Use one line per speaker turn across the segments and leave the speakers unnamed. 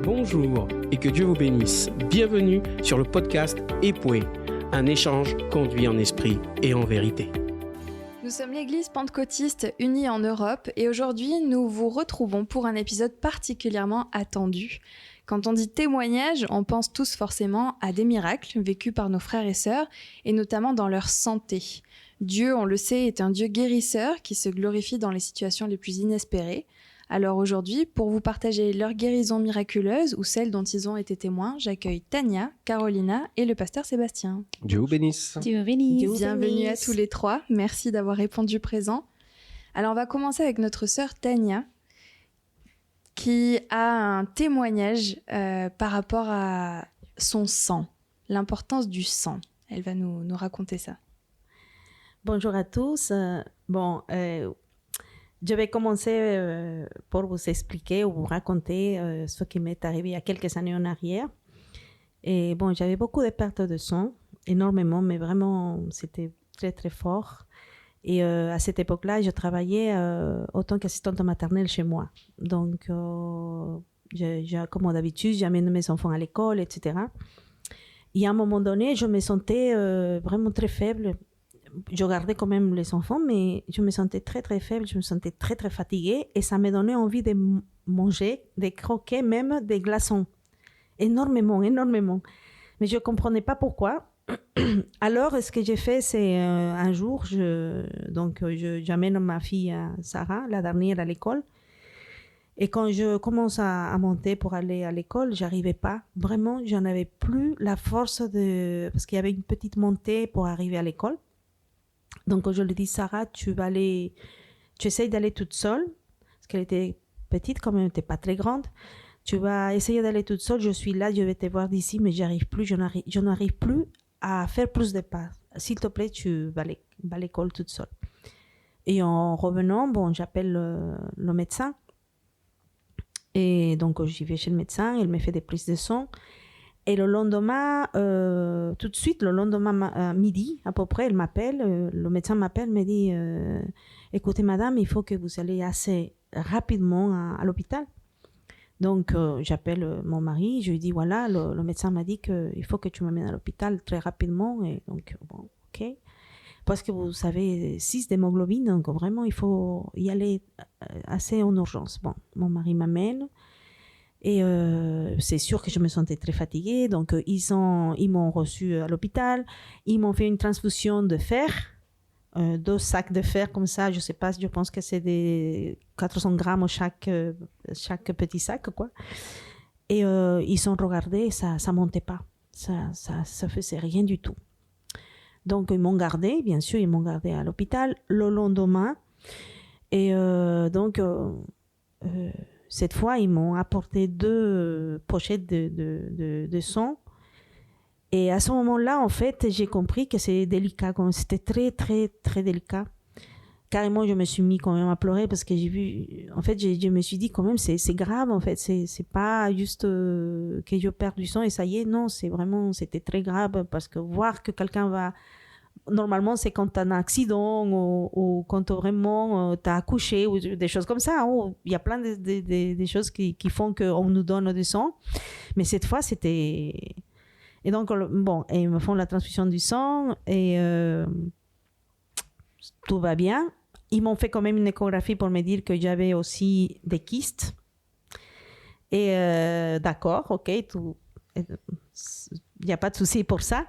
Bonjour et que Dieu vous bénisse. Bienvenue sur le podcast Époué, un échange conduit en esprit et en vérité.
Nous sommes l'Église pentecôtiste unie en Europe et aujourd'hui nous vous retrouvons pour un épisode particulièrement attendu. Quand on dit témoignage, on pense tous forcément à des miracles vécus par nos frères et sœurs et notamment dans leur santé. Dieu, on le sait, est un Dieu guérisseur qui se glorifie dans les situations les plus inespérées. Alors aujourd'hui, pour vous partager leur guérison miraculeuse ou celle dont ils ont été témoins, j'accueille Tania, Carolina et le pasteur Sébastien.
Dieu vous bénisse.
Dieu vous bénisse.
Bienvenue à tous les trois. Merci d'avoir répondu présent. Alors on va commencer avec notre sœur Tania qui a un témoignage par rapport à son sang, l'importance du sang. Elle va nous raconter ça.
Bonjour à tous. Je vais commencer pour vous expliquer ou vous raconter ce qui m'est arrivé il y a quelques années en arrière. Et bon, j'avais beaucoup de pertes de sang, énormément, mais vraiment, c'était très, très fort. Et à cette époque-là, je travaillais autant qu'assistante maternelle chez moi. Donc, comme d'habitude, j'amène mes enfants à l'école, etc. Et à un moment donné, je me sentais vraiment très faible. Je gardais quand même les enfants, mais je me sentais très, très faible, je me sentais très, très fatiguée et ça me donnait envie de manger, de croquer même des glaçons. Énormément, énormément. Mais je ne comprenais pas pourquoi. Alors, ce que j'ai fait, c'est un jour, j'amène ma fille Sarah, la dernière, à l'école. Et quand je commence à monter pour aller à l'école, j'arrivais pas. Vraiment, j'en avais plus la force parce qu'il y avait une petite montée pour arriver à l'école. Donc, je lui dis, Sarah, tu essayes d'aller toute seule, parce qu'elle était petite, quand même, elle n'était pas très grande. Tu vas essayer d'aller toute seule, je suis là, je vais te voir d'ici, mais je n'arrive plus à faire plus de pas. S'il te plaît, tu vas à l'école toute seule. Et en revenant, j'appelle le médecin. Et donc, j'y vais chez le médecin, il me fait des prises de sang. Et le lendemain, tout de suite, midi à peu près, le médecin m'appelle, me dit écoutez madame, il faut que vous allez assez rapidement à l'hôpital. Donc j'appelle mon mari, je lui dis voilà, le médecin m'a dit qu'il faut que tu m'amènes à l'hôpital très rapidement. Et donc ok, parce que vous savez 6 d'hémoglobine, donc vraiment il faut y aller assez en urgence. Bon, mon mari m'amène. Et c'est sûr que je me sentais très fatiguée, donc ils m'ont reçue à l'hôpital, ils m'ont fait une transfusion de fer, 2 sacs de fer comme ça, je sais pas, je pense que c'est des 400 grammes chaque petit sac, quoi. Et ils ont regardé, ça montait pas, ça faisait rien du tout. Donc ils m'ont gardé, bien sûr, ils m'ont gardé à l'hôpital le lendemain, et cette fois, ils m'ont apporté 2 pochettes de sang. Et à ce moment-là, en fait, j'ai compris que c'est délicat. C'était très, très, très délicat. Carrément, je me suis mis quand même à pleurer parce que j'ai vu... En fait, je me suis dit quand même, c'est grave, en fait. C'est pas juste que je perds du sang et ça y est. Non, c'était très grave parce que voir que quelqu'un va... Normalement, c'est quand tu as un accident ou quand vraiment tu as accouché ou des choses comme ça. Il y a plein de choses qui font qu'on nous donne du sang. Mais cette fois, c'était... Et donc, ils me font la transfusion du sang et tout va bien. Ils m'ont fait quand même une échographie pour me dire que j'avais aussi des kystes. Et d'accord, ok, il n'y a pas de souci pour ça.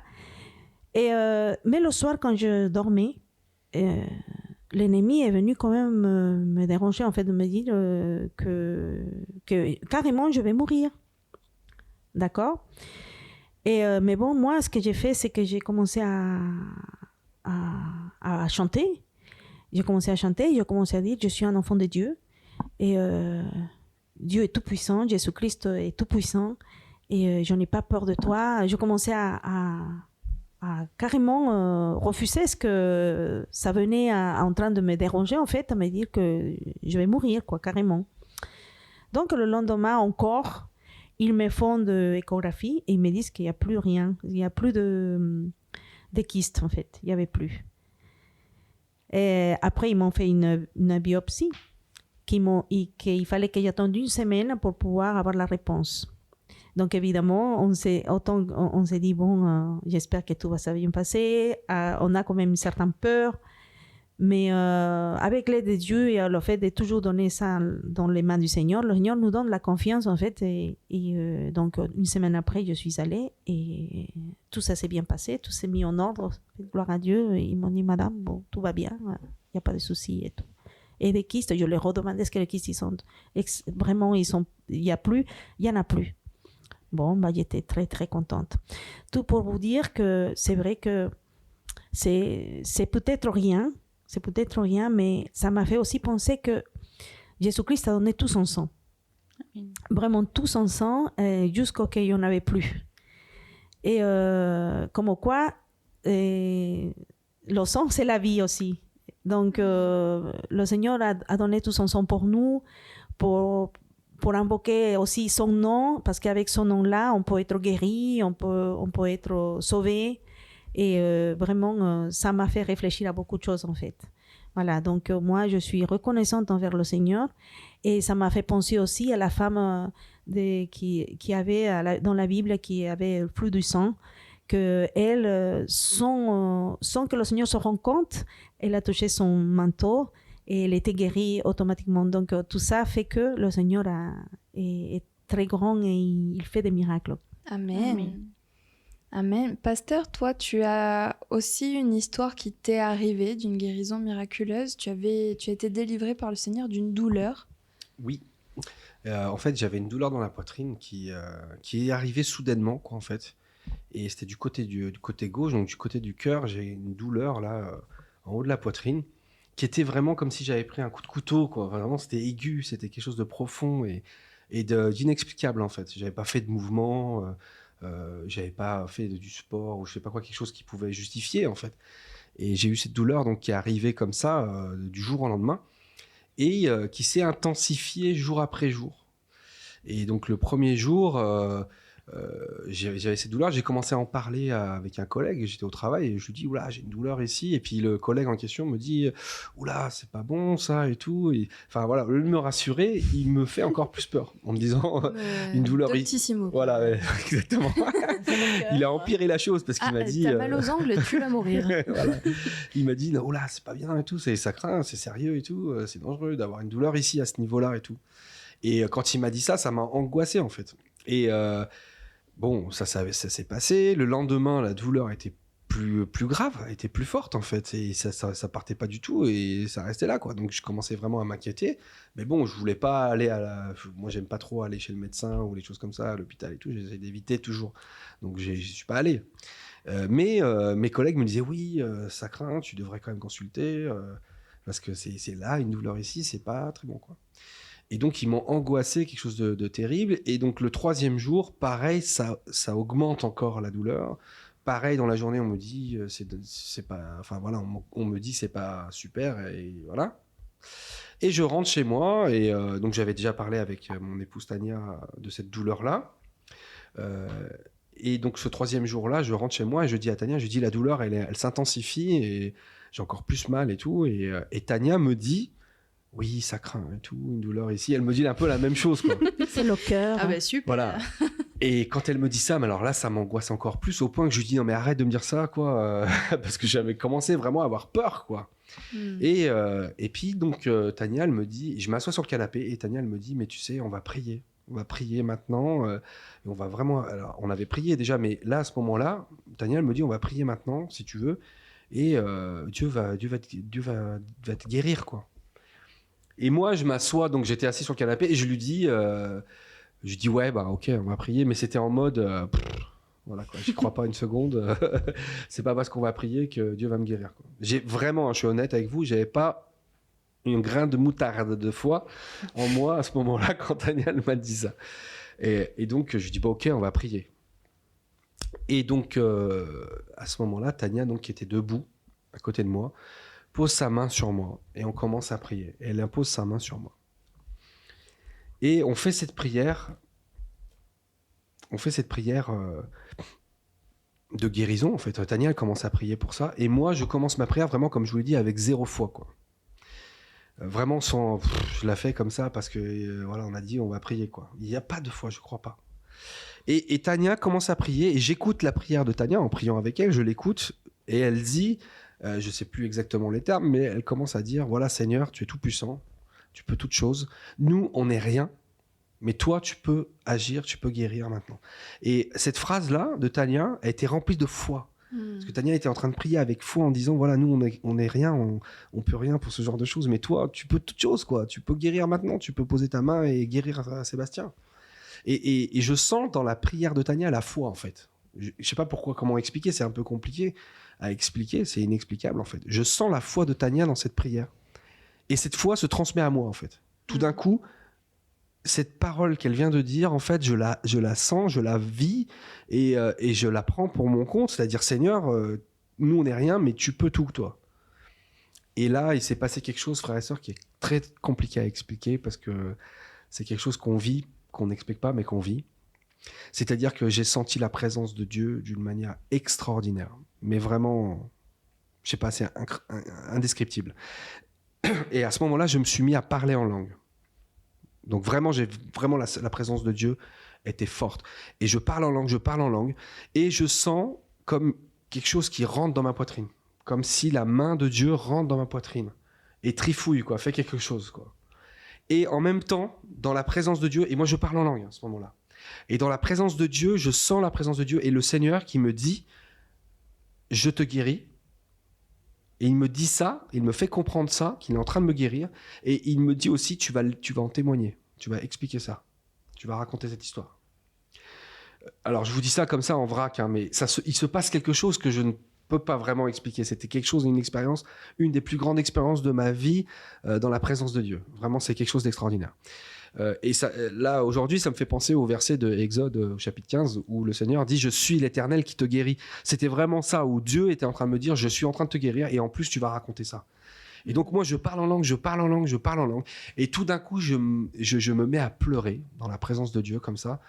Mais le soir, quand je dormais, l'ennemi est venu quand même me déranger, en fait, de me dire que carrément, je vais mourir. D'accord ? Mais bon, moi, ce que j'ai fait, c'est que j'ai commencé à chanter. J'ai commencé à chanter, j'ai commencé à dire, je suis un enfant de Dieu. Et Dieu est tout-puissant, Jésus-Christ est tout-puissant. Et je n'ai pas peur de toi. Je commençais à carrément refuser ce que ça venait en train de me déranger, en fait, à me dire que je vais mourir, quoi, carrément. Donc, le lendemain encore, ils me font de l'échographie et ils me disent qu'il n'y a plus rien. Il n'y a plus de kystes, en fait. Il n'y avait plus. Et après, ils m'ont fait une biopsie qu'il fallait que j'attende 1 semaine pour pouvoir avoir la réponse. Donc évidemment, on s'est dit, bon, j'espère que tout va se bien passer. On a quand même une certaine peur. Mais avec l'aide de Dieu et le fait de toujours donner ça dans les mains du Seigneur, le Seigneur nous donne la confiance en fait. Et donc une semaine après, je suis allée et tout ça s'est bien passé, tout s'est mis en ordre. Gloire à Dieu. Et ils m'ont dit, madame, bon, tout va bien, il n'y a pas de soucis et tout. Et les kystes, je leur redemandais est-ce que les kystes, ils sont vraiment, il y en a plus. Bon, bah, j'étais très très contente. Tout pour vous dire que c'est vrai que c'est peut-être rien. C'est peut-être rien, mais ça m'a fait aussi penser que Jésus-Christ a donné tout son sang. Amen. Vraiment tout son sang, jusqu'au qu'il n'y en avait plus. Et comme quoi, le sang, c'est la vie aussi. Donc, le Seigneur a donné tout son sang pour nous, pour invoquer aussi son nom, parce qu'avec son nom-là, on peut être guéri, on peut être sauvé. Et vraiment, ça m'a fait réfléchir à beaucoup de choses, en fait. Voilà, donc moi, je suis reconnaissante envers le Seigneur. Et ça m'a fait penser aussi à la femme qui avait, dans la Bible, qui avait le flux du sang, qu'elle, sans que le Seigneur se rende compte, elle a touché son manteau et elle était guérie automatiquement. Donc, tout ça fait que le Seigneur est très grand et il fait des miracles.
Amen. Amen. Amen. Pasteur, toi, tu as aussi une histoire qui t'est arrivée d'une guérison miraculeuse. Tu as été délivré par le Seigneur d'une douleur.
Oui. En fait, j'avais une douleur dans la poitrine qui est arrivée soudainement, quoi, en fait. Et c'était du côté gauche, donc du côté du cœur. J'ai une douleur, là, en haut de la poitrine, qui était vraiment comme si j'avais pris un coup de couteau, quoi. Vraiment, c'était aigu, c'était quelque chose de profond et d'inexplicable, en fait. J'avais pas fait de mouvement... j'avais pas fait du sport ou je sais pas quoi, quelque chose qui pouvait justifier en fait, et j'ai eu cette douleur donc qui est arrivée comme ça du jour au lendemain et qui s'est intensifiée jour après jour. Et donc le premier jour j'avais cette douleur, j'ai commencé à en parler avec un collègue, j'étais au travail et je lui dis oula, j'ai une douleur ici, et puis le collègue en question me dit oula, c'est pas bon ça et tout, et enfin voilà, au lieu de me rassurer, il me fait encore plus peur en me disant une douleur ici, voilà, ouais, exactement. Il a empiré la chose parce qu'il m'a dit
t'as mal aux ongles, tu vas mourir.
Voilà. Il m'a dit oula, c'est pas bien et tout, ça craint, c'est sérieux et tout, c'est dangereux d'avoir une douleur ici à ce niveau-là et tout. Et quand il m'a dit ça m'a angoissé en fait. Et bon, ça s'est passé. Le lendemain, la douleur était plus grave, était plus forte en fait, et ça partait pas du tout et ça restait là, quoi. Donc je commençais vraiment à m'inquiéter. Mais bon, je voulais pas aller moi, j'aime pas trop aller chez le médecin ou les choses comme ça, à l'hôpital et tout. J'essaie d'éviter toujours. Donc je suis pas allé. Mais mes collègues me disaient oui, ça craint, tu devrais quand même consulter parce que c'est là une douleur ici, c'est pas très bon, quoi. Et donc, ils m'ont angoissé, quelque chose de terrible. Et donc, le troisième jour, pareil, ça augmente encore la douleur. Pareil, dans la journée, on me dit, c'est pas... Enfin, voilà, on me dit, c'est pas super, et voilà. Et je rentre chez moi, et donc, j'avais déjà parlé avec mon épouse Tania de cette douleur-là. Et donc, ce troisième jour-là, je rentre chez moi, et je dis à Tania, la douleur, elle s'intensifie, et j'ai encore plus mal et tout. Et Tania me dit... Oui, ça craint et tout, une douleur ici. Elle me dit un peu la même chose, quoi.
C'est le cœur.
Ah bah super.
Voilà. Et quand elle me dit ça, mais alors là, ça m'angoisse encore plus, au point que je lui dis non mais arrête de me dire ça, quoi, parce que j'avais commencé vraiment à avoir peur, quoi. Et puis donc Tania, elle me dit, je m'assois sur le canapé et Tania, elle me dit, mais tu sais, on va prier maintenant. Et on va vraiment. Alors, on avait prié déjà, mais là, à ce moment-là, Tania, elle me dit, on va prier maintenant, si tu veux, et Dieu va te guérir, quoi. Et moi, je m'assois, donc j'étais assis sur le canapé et je lui dis ouais, bah ok, on va prier, mais c'était en mode, voilà quoi, j'y crois pas une seconde. C'est pas parce qu'on va prier que Dieu va me guérir, quoi. J'ai vraiment, je suis honnête avec vous, j'avais pas un grain de moutarde de foi en moi à ce moment-là quand Tania m'a dit ça. Et donc je lui dis bah ok, on va prier. Et donc à ce moment-là, Tania, donc qui était debout à côté de moi, pose sa main sur moi et on commence à prier. Et elle impose sa main sur moi. Et on fait cette prière. De guérison, en fait. Tania, elle commence à prier pour ça. Et moi, je commence ma prière vraiment, comme je vous l'ai dit, avec 0 foi, quoi. Vraiment sans... je la fais comme ça parce que, voilà, on a dit, on va prier, quoi. Il n'y a pas de foi, je crois pas. Et Tania commence à prier, et j'écoute la prière de Tania en priant avec elle, je l'écoute, et elle dit, je ne sais plus exactement les termes, mais elle commence à dire, voilà Seigneur, tu es tout puissant, tu peux toutes choses, nous on n'est rien, mais toi tu peux agir, tu peux guérir maintenant. Et cette phrase-là de Tania a été remplie de foi. Parce que Tania était en train de prier avec foi en disant, voilà, nous on est rien, on peut rien pour ce genre de choses, mais toi tu peux toutes choses, quoi. Tu peux guérir maintenant, tu peux poser ta main et guérir Sébastien. Et je sens dans la prière de Tania la foi, en fait. Je sais pas comment expliquer, c'est un peu compliqué à expliquer, c'est inexplicable en fait. Je sens la foi de Tania dans cette prière. Et cette foi se transmet à moi en fait. Tout d'un coup, cette parole qu'elle vient de dire, en fait, je la sens, je la vis et je la prends pour mon compte. C'est-à-dire, Seigneur, nous on n'est rien, mais tu peux tout, toi. Et là, il s'est passé quelque chose, frères et sœurs, qui est très compliqué à expliquer parce que c'est quelque chose qu'on vit, qu'on n'explique pas, mais qu'on vit. C'est-à-dire que j'ai senti la présence de Dieu d'une manière extraordinaire. Mais vraiment, je sais pas, c'est indescriptible. Et à ce moment-là, je me suis mis à parler en langue. Donc vraiment, la présence de Dieu était forte. Et je parle en langue, et je sens comme quelque chose qui rentre dans ma poitrine. Comme si la main de Dieu rentre dans ma poitrine. Et trifouille, quoi, fait quelque chose, quoi. Et en même temps, dans la présence de Dieu, et moi je parle en langue à ce moment-là. Et dans la présence de Dieu, je sens la présence de Dieu et le Seigneur qui me dit, je te guéris. Et il me dit ça, il me fait comprendre ça, qu'il est en train de me guérir. Et il me dit aussi, tu vas en témoigner, tu vas expliquer ça, tu vas raconter cette histoire. Alors je vous dis ça comme ça en vrac, hein, mais il se passe quelque chose que je ne peux pas vraiment expliquer. C'était quelque chose, une expérience, une des plus grandes expériences de ma vie dans la présence de Dieu. Vraiment, c'est quelque chose d'extraordinaire. Et ça, là, aujourd'hui, ça me fait penser au verset de Exode, au chapitre 15, où le Seigneur dit « Je suis l'Éternel qui te guérit ». C'était vraiment ça, où Dieu était en train de me dire « Je suis en train de te guérir et en plus, tu vas raconter ça ». Et donc, moi, je parle en langue. Et tout d'un coup, je me mets à pleurer dans la présence de Dieu, comme ça.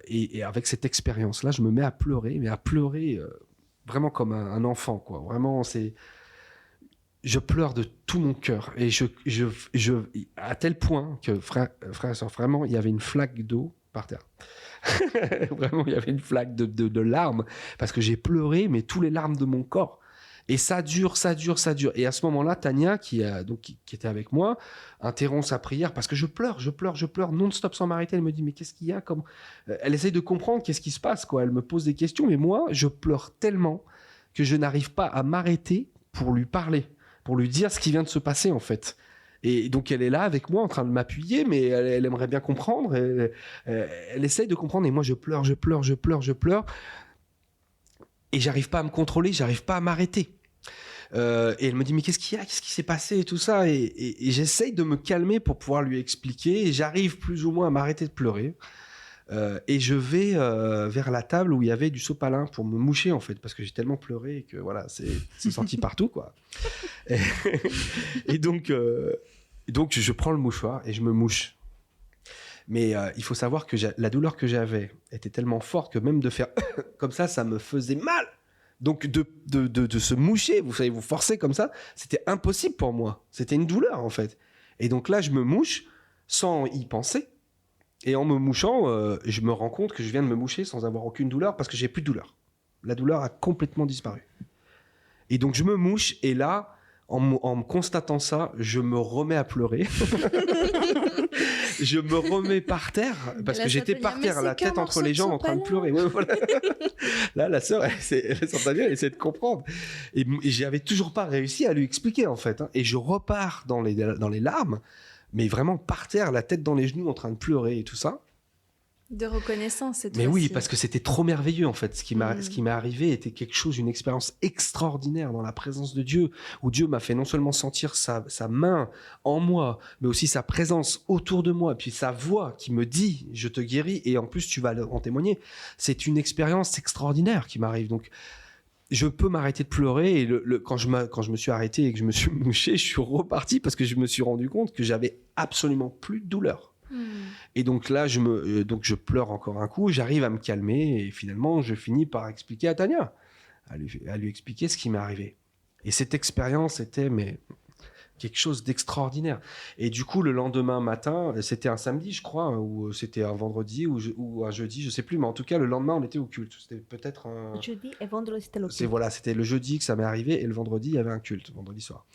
Et avec cette expérience-là, je me mets à pleurer, vraiment comme un enfant, quoi. Vraiment, je pleure de tout mon cœur et à tel point que frère et sœur, vraiment il y avait une flaque d'eau par terre. Vraiment il y avait une flaque de larmes parce que j'ai pleuré, mais tous les larmes de mon corps. Et ça dure. Et à ce moment-là, Tania, qui était avec moi, interrompt sa prière parce que je pleure non-stop sans m'arrêter. Elle me dit, mais qu'est-ce qu'il y a Elle essaye de comprendre qu'est-ce qui se passe, quoi. Elle me pose des questions, mais moi, je pleure tellement que je n'arrive pas à m'arrêter pour lui parler, pour lui dire ce qui vient de se passer, en fait. Et donc, elle est là avec moi en train de m'appuyer, mais elle aimerait bien comprendre. Elle essaye de comprendre, et moi, je pleure. Et j'arrive pas à me contrôler, j'arrive pas à m'arrêter. Et elle me dit, mais qu'est-ce qu'il y a ? Qu'est-ce qui s'est passé et tout ça ? Et j'essaye de me calmer pour pouvoir lui expliquer. Et j'arrive plus ou moins à m'arrêter de pleurer. Et je vais vers la table où il y avait du sopalin pour me moucher, en fait, parce que j'ai tellement pleuré que voilà, c'est sorti partout, quoi. Et donc, je prends le mouchoir et je me mouche. Mais il faut savoir que la douleur que j'avais était tellement forte que même de faire comme ça me faisait mal. Donc de se moucher, vous savez, vous forcer comme ça, c'était impossible pour moi. C'était une douleur, en fait. Et donc là, je me mouche sans y penser. Et en me mouchant, je me rends compte que je viens de me moucher sans avoir aucune douleur parce que j'ai plus de douleur. La douleur a complètement disparu. Et donc je me mouche et là, en me constatant ça, je me remets à pleurer. Je me remets par terre parce que j'étais par terre, la tête entre les jambes en train de pleurer. Ouais, voilà. Là, la sœur, elle essaie de comprendre. Et j'avais toujours pas réussi à lui expliquer, en fait. Hein. Et je repars dans les larmes, mais vraiment par terre, la tête dans les genoux, en train de pleurer et tout ça.
De reconnaissance, cette
Mais
fois-ci.
oui, parce que c'était trop merveilleux, en fait. Ce qui m'est arrivé était quelque chose, une expérience extraordinaire dans la présence de Dieu, où Dieu m'a fait non seulement sentir sa main en moi, mais aussi sa présence autour de moi, puis sa voix qui me dit « Je te guéris » et en plus, tu vas en témoigner. C'est une expérience extraordinaire qui m'arrive. Donc, je peux m'arrêter de pleurer et quand je me suis arrêté et que je me suis mouché, je suis reparti parce que je me suis rendu compte que j'avais absolument plus de douleur. Et donc là, je pleure encore un coup, j'arrive à me calmer et finalement, je finis par expliquer à Tania, à lui expliquer ce qui m'est arrivé. Et cette expérience était quelque chose d'extraordinaire. Et du coup, le lendemain matin, c'était un samedi, je crois, ou c'était un vendredi ou un jeudi, je sais plus, mais en tout cas, le lendemain, on était au culte. C'était peut-être un...
Jeudi et vendredi, c'était le culte.
C'était le jeudi que ça m'est arrivé, et le vendredi, il y avait un culte, vendredi soir.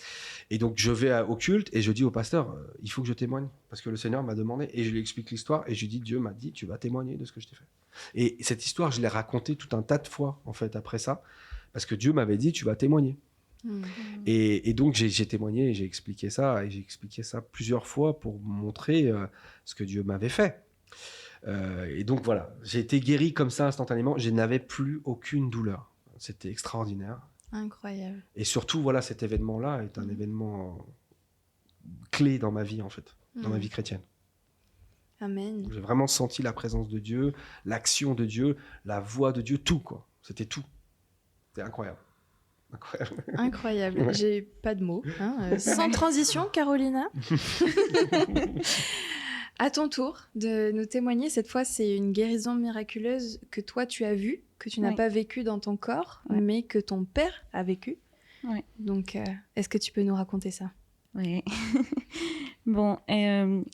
Et donc, je vais au culte, et je dis au pasteur, il faut que je témoigne, parce que le Seigneur m'a demandé, et je lui explique l'histoire, et je lui dis, Dieu m'a dit, tu vas témoigner de ce que je t'ai fait. Et cette histoire, je l'ai racontée tout un tas de fois, en fait, après ça, parce que Dieu m'avait dit, tu vas témoigner. Et donc j'ai témoigné et j'ai expliqué ça plusieurs fois pour montrer ce que Dieu m'avait fait. Et donc voilà, j'ai été guéri comme ça instantanément. Je n'avais plus aucune douleur. C'était extraordinaire.
Incroyable.
Et surtout, voilà, cet événement-là est un événement clé dans ma vie, en fait, dans ma vie chrétienne.
Amen.
J'ai vraiment senti la présence de Dieu, l'action de Dieu, la voix de Dieu, tout, quoi. C'était tout. C'était incroyable.
Incroyable. Ouais. J'ai pas de mots. Sans transition, Carolina. À ton tour de nous témoigner. Cette fois, c'est une guérison miraculeuse que toi, tu as vue, que tu n'as pas vécue dans ton corps, mais que ton père a vécu. Ouais. Donc, est-ce que tu peux nous raconter ça?
Oui. Bon,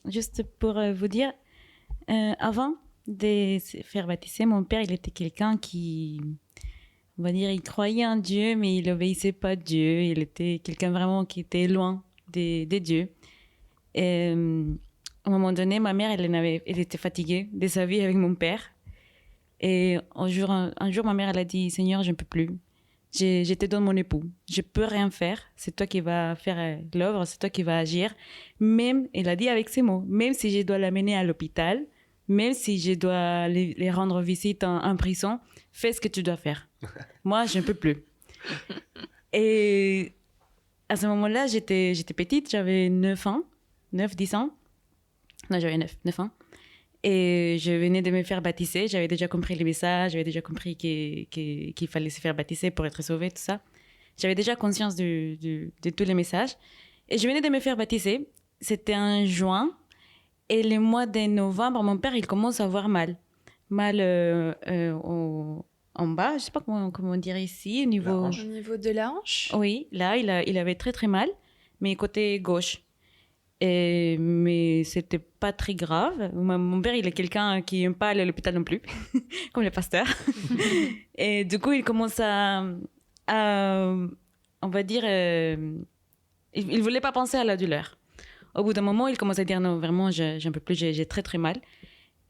juste pour vous dire, avant de se faire baptiser, mon père, il était quelqu'un qui... On va dire, il croyait en Dieu, mais il n'obéissait pas à Dieu. Il était quelqu'un vraiment qui était loin des dieux. Et, à un moment donné, ma mère, elle était fatiguée de sa vie avec mon père. Et un jour, ma mère, elle a dit, Seigneur, je ne peux plus. Je te donne mon époux. Je ne peux rien faire. C'est toi qui vas faire l'œuvre, c'est toi qui vas agir. Même, elle a dit avec ces mots, même si je dois l'amener à l'hôpital, même si je dois les rendre visite en prison, fais ce que tu dois faire. Moi, je ne peux plus. Et à ce moment-là, j'étais petite, j'avais 9 ans, 10 ans. Non, j'avais 9 ans. Et je venais de me faire baptiser. J'avais déjà compris les messages, j'avais déjà compris qu'il fallait se faire baptiser pour être sauvé, tout ça. J'avais déjà conscience de tous les messages. Et je venais de me faire baptiser. C'était en juin. Et le mois de novembre, mon père, il commence à avoir mal. Mal en bas, je ne sais pas comment dire ici, au niveau
de la hanche.
Oui, là, il avait très très mal, mais côté gauche. Mais ce n'était pas très grave. Mon père, il est quelqu'un qui n'aime pas aller à l'hôpital non plus, comme le pasteur. Et du coup, il commence à on va dire, il ne voulait pas penser à la douleur. Au bout d'un moment, il commence à dire non, vraiment, j'en peux plus, j'ai très très mal.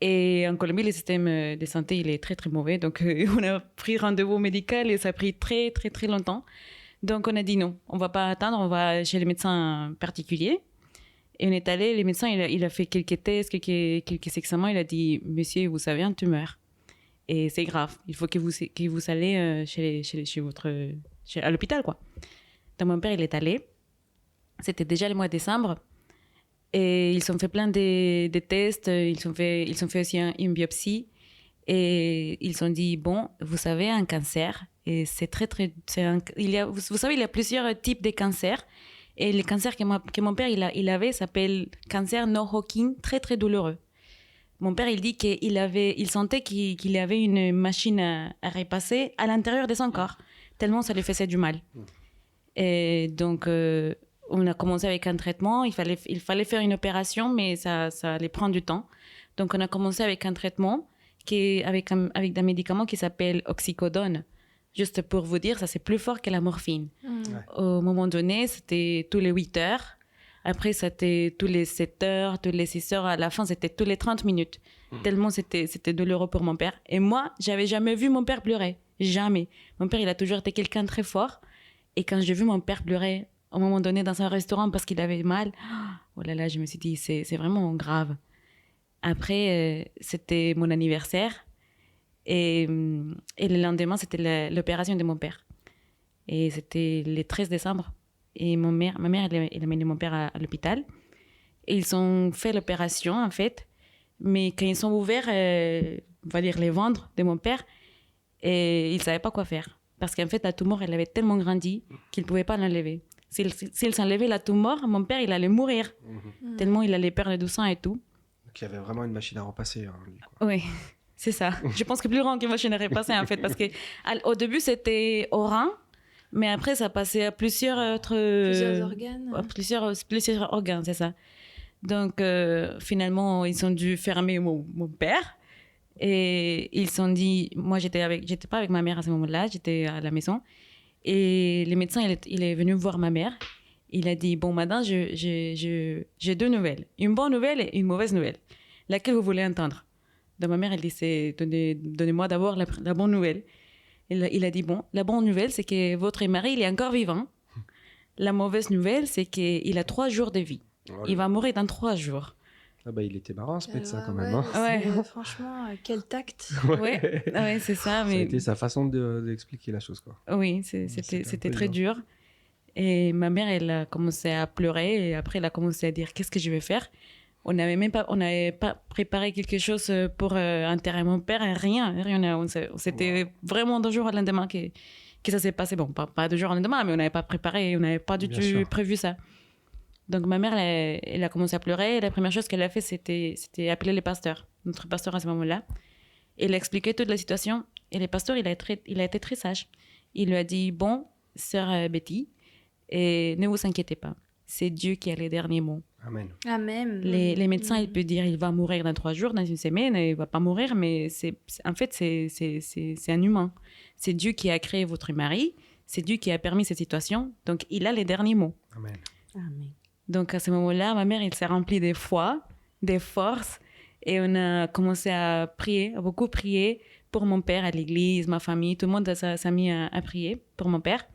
Et en Colombie, le système de santé, il est très très mauvais. Donc, on a pris rendez-vous médical et ça a pris très très très longtemps. Donc, on a dit non, on ne va pas attendre, on va chez les médecins particuliers. Et on est allé, le médecin, il a fait quelques tests, quelques examens. Il a dit, monsieur, vous avez une tumeur. Et c'est grave, il faut que vous allez à l'hôpital, quoi. Donc, mon père, il est allé. C'était déjà le mois de décembre. Et ils ont fait plein de tests, ils ont fait aussi une biopsie. Et ils ont dit, bon, vous avez un cancer. Et c'est très, très... vous savez, il y a plusieurs types de cancers. Et le cancer que mon père il avait s'appelle cancer no-Hodgkin, très, très douloureux. Mon père, il dit qu'il sentait qu'il avait une machine à repasser à l'intérieur de son corps, tellement ça lui faisait du mal. Et donc... on a commencé avec un traitement, il fallait faire une opération, mais ça allait prendre du temps. Donc, on a commencé avec un traitement avec un médicament qui s'appelle oxycodone. Juste pour vous dire, ça c'est plus fort que la morphine. Ouais. Au moment donné, c'était tous les 8 heures. Après, c'était tous les 7 heures, tous les 6 heures. À la fin, c'était tous les 30 minutes. Tellement c'était douloureux pour mon père. Et moi, j'avais jamais vu mon père pleurer. Jamais. Mon père, il a toujours été quelqu'un de très fort. Et quand j'ai vu mon père pleurer, à un moment donné, dans un restaurant, parce qu'il avait mal, oh là là, je me suis dit, c'est vraiment grave. Après, c'était mon anniversaire. Et le lendemain, c'était l'opération de mon père. Et c'était le 13 décembre. Et ma mère, elle a mené mon père à l'hôpital. Et ils ont fait l'opération, en fait. Mais quand ils ont ouvert, on va dire, les ventres de mon père, et ils ne savaient pas quoi faire. Parce qu'en fait, la tumeur, elle avait tellement grandi qu'ils ne pouvaient pas l'enlever. S'ils s'enlevaient la tumeur, mon père, il allait mourir. Tellement il allait perdre du sang et tout.
Donc il y avait vraiment une machine à repasser. Hein, lui, quoi.
Oui, c'est ça. Je pense que plus grand qu'une machine à repasser, en fait. Parce qu'au début, c'était au rein. Mais après, ça passait à plusieurs autres...
Plusieurs organes.
Plusieurs organes, c'est ça. Donc, finalement, ils ont dû fermer mon père. Et ils se sont dit... Moi, j'étais pas avec ma mère à ce moment-là. J'étais à la maison. Et le médecin, il est venu voir ma mère. Il a dit, bon, madame, j'ai 2 nouvelles. Une bonne nouvelle et une mauvaise nouvelle. Laquelle vous voulez entendre? Donc, ma mère, elle dit, donnez-moi d'abord la bonne nouvelle. Il a dit, bon, la bonne nouvelle, c'est que votre mari, il est encore vivant. La mauvaise nouvelle, c'est qu'il a 3 jours de vie. Il va mourir dans 3 jours.
Ah bah, il était marrant, ce médecin, quand même. Hein.
Ouais.
Franchement, quel tact.
Ouais, c'est ça. Mais...
Ça a été sa façon d'expliquer la chose, quoi.
Oui, c'était très dur. Et ma mère, elle a commencé à pleurer. Et après, elle a commencé à dire, qu'est-ce que je vais faire? On n'avait pas préparé quelque chose pour enterrer mon père, rien. C'était vraiment 2 jours au lendemain que ça s'est passé. Bon, pas 2 jours au lendemain, mais on n'avait pas préparé, on n'avait pas du tout prévu ça. Donc ma mère, elle a commencé à pleurer. Et la première chose qu'elle a fait, c'était appeler les pasteurs, notre pasteur à ce moment-là. Elle a expliqué toute la situation. Et le pasteur, il a été très sage. Il lui a dit, bon, sœur Betty, ne vous inquiétez pas. C'est Dieu qui a les derniers mots.
Amen.
Les médecins, ils peuvent dire il va mourir dans 3 jours, dans 1 semaine, il va pas mourir, mais en fait, c'est un humain. C'est Dieu qui a créé votre mari, c'est Dieu qui a permis cette situation, donc il a les derniers mots.
Amen.
Donc à ce moment-là, ma mère, elle s'est remplie de foi, de force, et on a commencé à prier, à beaucoup prier pour mon père à l'église, ma famille, tout le monde s'est mis à prier pour mon père.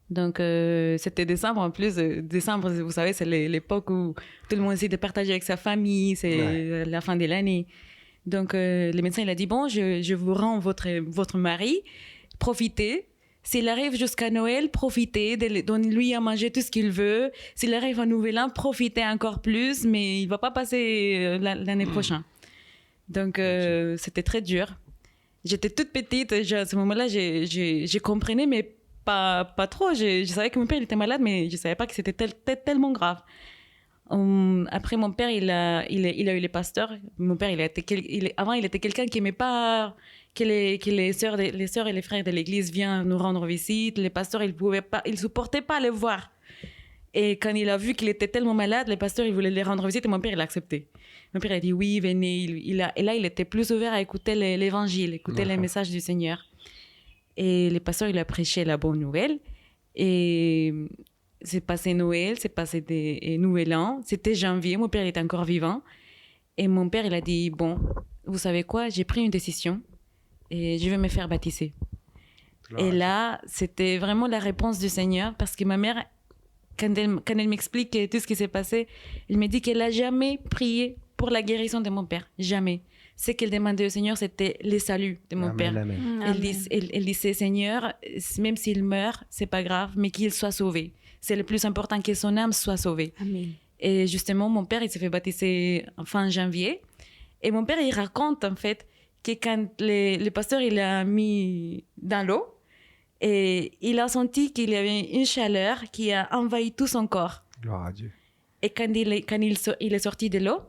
Donc, c'était décembre en plus. Décembre, vous savez, c'est l'époque où tout le monde essaie de partager avec sa famille. C'est la fin de l'année. Donc, le médecin, il a dit, bon, je vous rends votre mari. Profitez. S'il arrive jusqu'à Noël, profitez. Donnez-lui à manger tout ce qu'il veut. S'il arrive à Nouvel An, profitez encore plus. Mais il ne va pas passer l'année prochaine. Donc, c'était très dur. J'étais toute petite. À ce moment-là, je comprenais, mais pas trop. Je savais que mon père il était malade, mais je savais pas que c'était tellement grave. Après, mon père, il a eu les pasteurs. Mon père, avant, il était quelqu'un qui aimait pas que les sœurs et les frères de l'église viennent nous rendre visite. Les pasteurs, ils supportaient pas les voir. Et quand il a vu qu'il était tellement malade, les pasteurs, ils voulaient les rendre visite et mon père, il a accepté. Mon père a dit oui, venez. Et là, il était plus ouvert à écouter l'évangile, écouter les messages du Seigneur. Et le pasteur, il a prêché la bonne nouvelle. Et c'est passé Noël, c'est passé Nouvel An. C'était janvier, mon père il était encore vivant. Et mon père, il a dit, bon, vous savez quoi, j'ai pris une décision et je vais me faire baptiser. Et là, c'était vraiment la réponse du Seigneur, parce que ma mère, quand elle m'explique tout ce qui s'est passé, elle me dit qu'elle n'a jamais prié pour la guérison de mon père. Jamais. Ce qu'elle demandait au Seigneur, c'était le salut de mon père. Elle disait, Seigneur, même s'il meurt, c'est pas grave, mais qu'il soit sauvé. C'est le plus important, que son âme soit sauvée.
Amen.
Et justement, mon père, il s'est fait baptiser fin janvier. Et mon père, il raconte, en fait, que quand le pasteur, il l'a mis dans l'eau, et il a senti qu'il y avait une chaleur qui a envahi tout son corps.
Gloire à Dieu.
Et quand il est sorti de l'eau,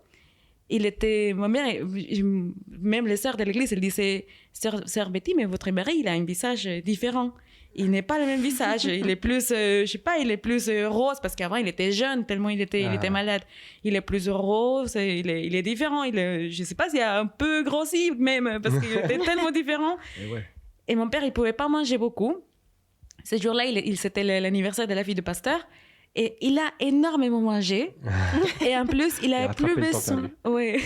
il était... Ma mère, même les sœurs de l'église, elles disaient, sœur Betty, mais votre mari, il a un visage différent. Il n'est pas le même visage. Il est plus, je sais pas, il est plus rose, parce qu'avant, il était jeune, tellement il était malade. Il est plus rose, il est différent. Je sais pas s'il a un peu grossi, même, parce qu'il était tellement différent. Et mon père, il pouvait pas manger beaucoup. Ce jour-là, c'était l'anniversaire de la fille du pasteur. Et il a énormément mangé. Et en plus, il avait plus besoin. Ouais.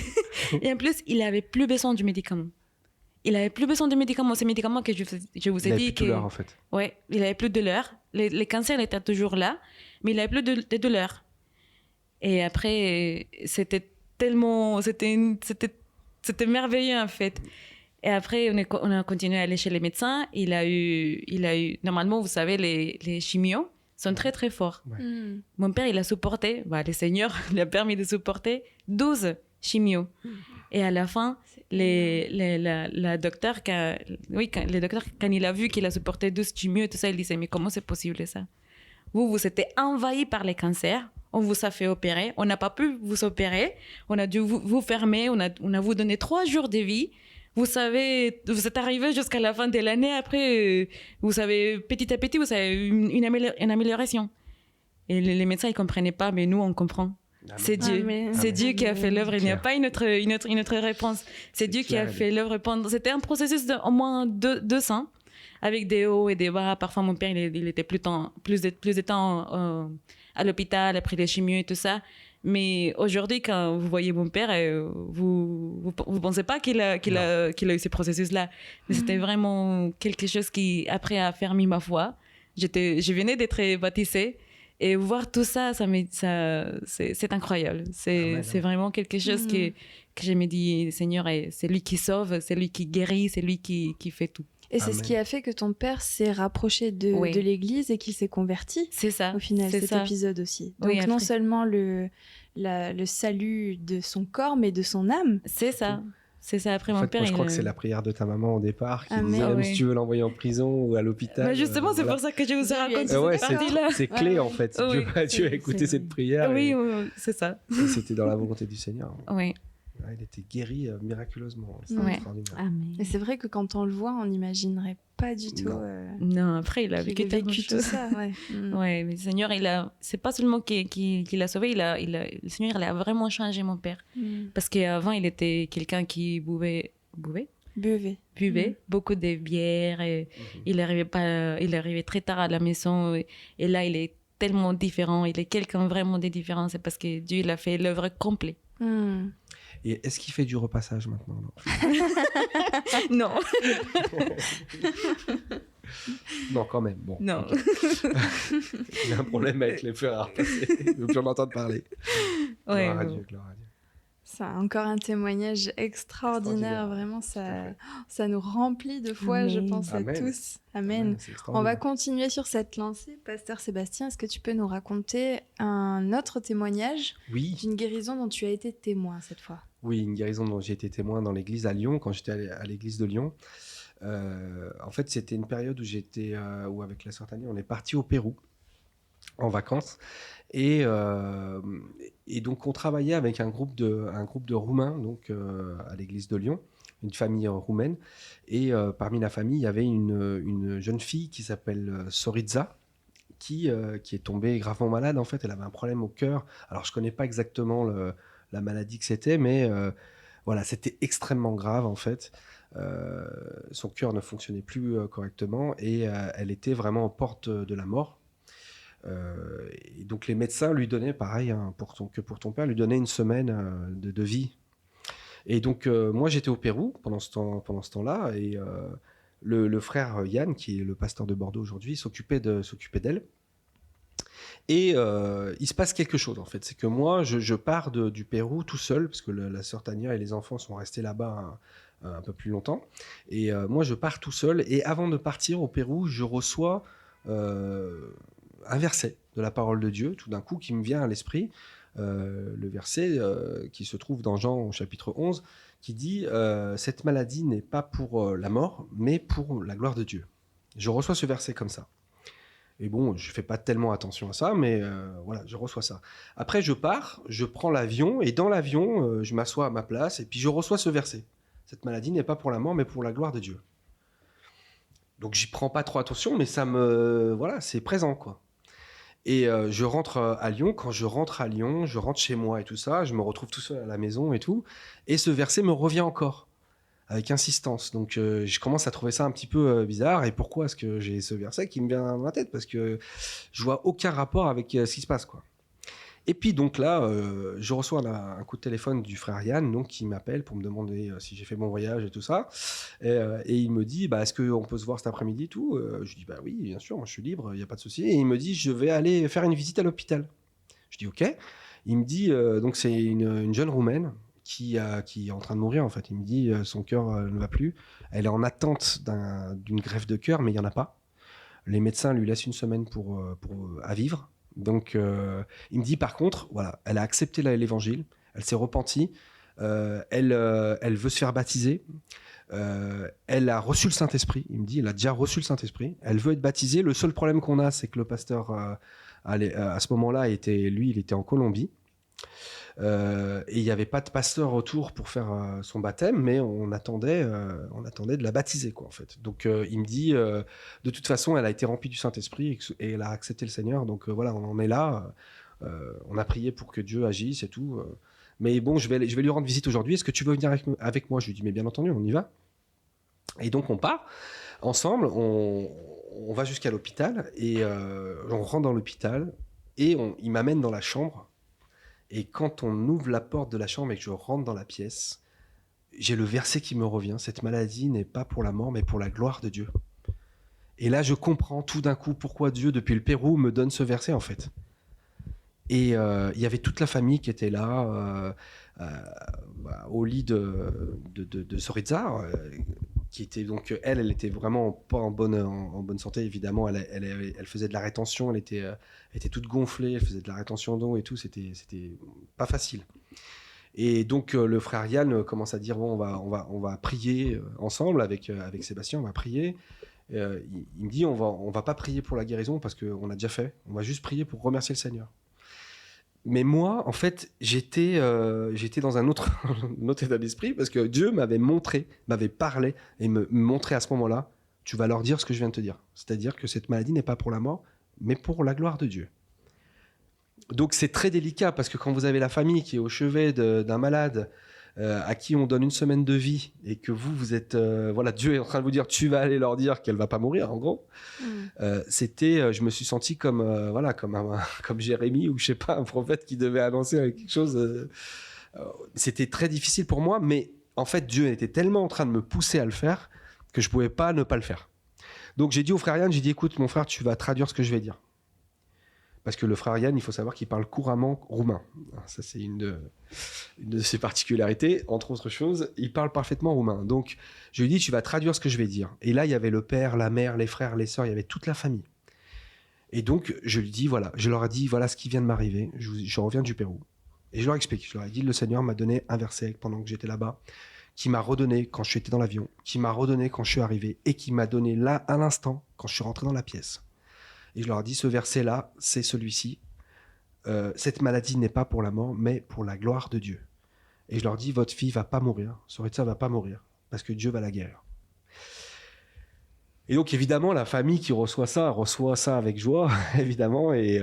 Et en plus, il avait plus besoin du médicament. Il avait plus besoin de médicaments. Ces médicaments que je vous ai dit.
Il avait plus de douleur, en fait.
Ouais, il avait plus de douleur. Les cancers étaient toujours là, mais il avait plus de douleur. Et après, c'était tellement, c'était merveilleux en fait. Et après, on a continué à aller chez les médecins. Il a eu, normalement, vous savez, les chimios sont très très forts. Ouais. Mon père, il a supporté, le Seigneur lui a permis de supporter 12 chimios. Et à la fin, le docteur, quand il a vu qu'il a supporté 12 chimios et tout ça, il disait, mais comment c'est possible ça? Vous étiez envahi par les cancers, on vous a fait opérer, on n'a pas pu vous opérer, on a dû vous fermer, on a vous donné 3 jours de vie, vous êtes arrivé jusqu'à la fin de l'année, après, vous savez, petit à petit, vous avez une amélioration. Et les médecins, ils ne comprenaient pas, mais nous, on comprend. C'est Dieu. C'est Dieu qui a fait l'œuvre. Il n'y a pas une autre réponse. C'est Dieu qui a fait l'œuvre pendant... C'était un processus d'au moins 2 ans, avec des hauts et des bas. Parfois, mon père, il était plus de temps à l'hôpital, après les chimios et tout ça. Mais aujourd'hui, quand vous voyez mon père, vous pensez pas qu'il a eu ce processus-là. Mais c'était vraiment quelque chose qui, après, a fermé ma foi. Je venais d'être baptisée. Et voir tout ça, c'est incroyable. C'est vraiment quelque chose que je me dis, Seigneur, c'est lui qui sauve, c'est lui qui guérit, c'est lui qui fait tout.
Et c'est ce qui a fait que ton père s'est rapproché de l'église et qu'il s'est converti.
C'est ça.
Au final, cet épisode aussi. Donc
oui,
non seulement le salut de son corps, mais de son âme.
C'est ça. C'est ça. Après, mon père,
je crois que c'est la prière de ta maman au départ qui disait même si tu veux l'envoyer en prison ou à l'hôpital.
Mais justement, c'est pour ça que je vous ai raconté cette partie-là.
C'est clé en fait. Dieu a écouté cette prière.
Oui, c'est ça.
Et c'était dans la volonté du Seigneur.
Oui.
Il était guéri miraculeusement.
C'est
extraordinaire.
Amen.
Et c'est vrai que quand on le voit, on n'imaginerait pas du tout.
Non, après, il a vécu
tout ça. Ouais.
Ouais, mais le Seigneur, c'est pas seulement qu'il l'a sauvé, le Seigneur, il a vraiment changé mon père. Parce qu'avant, il était quelqu'un qui buvait beaucoup de bière. Et il arrivait très tard à la maison. Et là, il est tellement différent. Il est quelqu'un vraiment de différent. C'est parce que Dieu, il a fait l'œuvre complète.
Et est-ce qu'il fait du repassage maintenant?
Non.
Non, quand même. Bon.
Non.
Il y a un problème avec les frères à repasser. Il ne veut plus en entendre parler. Gloire à Dieu.
C'est encore un témoignage extraordinaire. Vraiment, ça nous remplit de foi, je pense, à tous. Amen. On va continuer sur cette lancée. Pasteur Sébastien, est-ce que tu peux nous raconter un autre témoignage d'une guérison dont tu as été témoin cette fois?
Oui, une guérison dont j'ai été témoin dans l'église à Lyon, quand j'étais à l'église de Lyon. En fait, c'était une période où avec la sœur Tania, on est parti au Pérou en vacances. Et donc, on travaillait avec un groupe de Roumains donc, à l'église de Lyon, une famille roumaine. Et parmi la famille, il y avait une jeune fille qui s'appelle Soriza, qui est tombée gravement malade. En fait, elle avait un problème au cœur. Alors, je ne connais pas exactement la maladie que c'était, mais voilà, c'était extrêmement grave, en fait. Son cœur ne fonctionnait plus correctement et elle était vraiment aux portes de la mort. Et donc les médecins lui donnaient, pareil que pour ton père, lui donnaient une semaine de vie. Et donc moi j'étais au Pérou pendant ce temps-là et le frère Yann, qui est le pasteur de Bordeaux aujourd'hui, s'occupait d'elle. Et il se passe quelque chose en fait, c'est que moi je pars du Pérou tout seul parce que la sœur Tania et les enfants sont restés là-bas un peu plus longtemps. Et moi je pars tout seul et avant de partir au Pérou, je reçois un verset de la parole de Dieu, tout d'un coup, qui me vient à l'esprit, le verset qui se trouve dans Jean au chapitre 11, qui dit « Cette maladie n'est pas pour la mort, mais pour la gloire de Dieu ». Je reçois ce verset comme ça. Et bon, je ne fais pas tellement attention à ça, mais voilà, je reçois ça. Après, je pars, je prends l'avion, et dans l'avion, je m'assois à ma place, et puis je reçois ce verset. « Cette maladie n'est pas pour la mort, mais pour la gloire de Dieu ». Donc, j'y prends pas trop attention, mais voilà, c'est présent, quoi. Et je rentre à Lyon. Quand je rentre à Lyon, je rentre chez moi et tout ça. Je me retrouve tout seul à la maison et tout. Et ce verset me revient encore, avec insistance. Donc, je commence à trouver ça un petit peu bizarre. Et pourquoi est-ce que j'ai ce verset qui me vient dans ma tête? Parce que je vois aucun rapport avec ce qui se passe, quoi. Et puis donc là, je reçois un coup de téléphone du frère Yann, donc, qui m'appelle pour me demander si j'ai fait mon voyage et tout ça. Et il me dit, est-ce qu'on peut se voir cet après-midi et tout? Je dis, oui, bien sûr, moi je suis libre, il n'y a pas de souci. Et il me dit, je vais aller faire une visite à l'hôpital. Je dis, ok. Il me dit, donc c'est une jeune Roumaine qui est en train de mourir, en fait. Il me dit, son cœur ne va plus. Elle est en attente d'une greffe de cœur, mais il n'y en a pas. Les médecins lui laissent une semaine à vivre. Donc, il me dit, par contre, voilà, elle a accepté l'évangile, elle s'est repentie, elle veut se faire baptiser, elle a reçu le Saint-Esprit. Il me dit, elle a déjà reçu le Saint-Esprit, elle veut être baptisée. Le seul problème qu'on a, c'est que le pasteur, à ce moment-là, il était en Colombie. Et il n'y avait pas de pasteur autour pour faire son baptême, mais on attendait de la baptiser, quoi, en fait. Donc, il me dit, de toute façon, elle a été remplie du Saint-Esprit et elle a accepté le Seigneur. Donc, voilà, on en est là. On a prié pour que Dieu agisse et tout. Mais bon, je vais lui rendre visite aujourd'hui. Est-ce que tu veux venir avec moi ? Je lui dis, mais bien entendu, on y va. Et donc, on part ensemble. On va jusqu'à l'hôpital et on rentre dans l'hôpital et il m'amène dans la chambre. Et quand on ouvre la porte de la chambre et que je rentre dans la pièce, j'ai le verset qui me revient. Cette maladie n'est pas pour la mort, mais pour la gloire de Dieu. Et là, je comprends tout d'un coup pourquoi Dieu, depuis le Pérou, me donne ce verset, en fait. Et il y avait toute la famille qui était là, au lit de Soritza, qui était donc, elle était vraiment pas en bonne santé, évidemment. Elle faisait de la rétention, elle était toute gonflée, elle faisait de la rétention d'eau et tout, c'était pas facile. Et donc le frère Yann commence à dire, bon, on va prier ensemble avec Sébastien, on va prier. Il me dit, on va pas prier pour la guérison parce qu'on a déjà fait, on va juste prier pour remercier le Seigneur. Mais moi, en fait, j'étais dans un autre état d'esprit parce que Dieu m'avait parlé et me montrait à ce moment-là, tu vas leur dire ce que je viens de te dire. C'est-à-dire que cette maladie n'est pas pour la mort, mais pour la gloire de Dieu. Donc c'est très délicat parce que quand vous avez la famille qui est au chevet d'un malade à qui on donne une semaine de vie et que vous êtes... voilà, Dieu est en train de vous dire, tu vas aller leur dire qu'elle ne va pas mourir, en gros. Je me suis senti comme Jérémie ou je sais pas, un prophète qui devait annoncer quelque chose. C'était très difficile pour moi, mais en fait, Dieu était tellement en train de me pousser à le faire que je pouvais pas ne pas le faire. Donc j'ai dit au frère Yann, écoute, mon frère, tu vas traduire ce que je vais dire. Parce que le frère Yann, il faut savoir qu'il parle couramment roumain. Ça, c'est une de ses particularités. Entre autres choses, il parle parfaitement roumain. Donc, je lui dis, tu vas traduire ce que je vais dire. Et là, il y avait le père, la mère, les frères, les sœurs, il y avait toute la famille. Et donc, je lui dis, voilà, je leur ai dit, voilà ce qui vient de m'arriver. Je reviens du Pérou. Et je leur explique. Je leur ai dit, le Seigneur m'a donné un verset pendant que j'étais là-bas, qui m'a redonné quand je suis dans l'avion, qui m'a redonné quand je suis arrivé, et qui m'a donné là, à l'instant, quand je suis rentré dans la pièce. Et je leur ai dit, ce verset-là, c'est celui-ci. Cette maladie n'est pas pour la mort, mais pour la gloire de Dieu. Et je leur dis, votre fille va pas mourir, Soritza va pas mourir, parce que Dieu va la guérir. Et donc, évidemment, la famille qui reçoit ça avec joie, évidemment. Et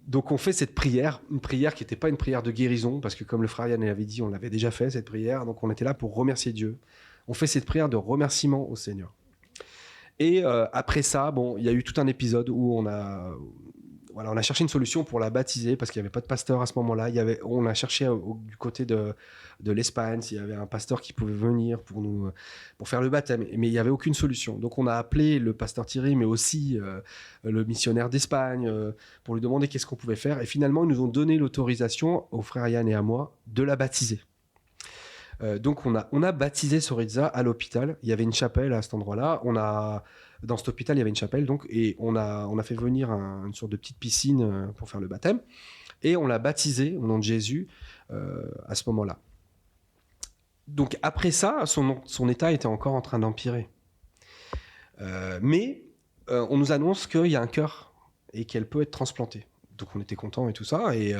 donc, on fait cette prière, une prière qui n'était pas une prière de guérison, parce que comme le frère Yann l'avait dit, on l'avait déjà fait, cette prière. Donc, on était là pour remercier Dieu. On fait cette prière de remerciement au Seigneur. Et après ça, bon, il y a eu tout un épisode où on a cherché une solution pour la baptiser parce qu'il n'y avait pas de pasteur à ce moment-là. On a cherché du côté de l'Espagne s'il y avait un pasteur qui pouvait venir pour faire le baptême, mais il n'y avait aucune solution. Donc on a appelé le pasteur Thierry, mais aussi le missionnaire d'Espagne pour lui demander qu'est-ce qu'on pouvait faire. Et finalement, ils nous ont donné l'autorisation, au frère Yann et à moi, de la baptiser. Donc on a baptisé Soritza à l'hôpital. Il y avait une chapelle à cet endroit-là. Dans cet hôpital, il y avait une chapelle, donc, et on a fait venir une sorte de petite piscine pour faire le baptême. Et on l'a baptisé au nom de Jésus à ce moment-là. Donc après ça, son état était encore en train d'empirer. Mais on nous annonce qu'il y a un cœur et qu'elle peut être transplantée. Donc on était contents et tout ça. Et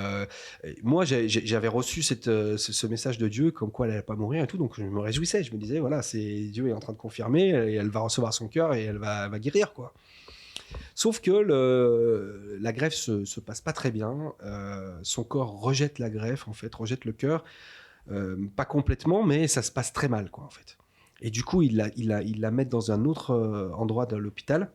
moi, j'avais reçu ce message de Dieu comme quoi elle n'allait pas mourir et tout. Donc je me réjouissais. Je me disais, voilà, Dieu est en train de confirmer et elle va recevoir son cœur et elle va guérir, quoi. Sauf que la greffe se passe pas très bien. Son corps rejette la greffe, en fait, rejette le cœur. Pas complètement, mais ça se passe très mal, quoi, en fait. Et du coup, il la met dans un autre endroit de l'hôpital,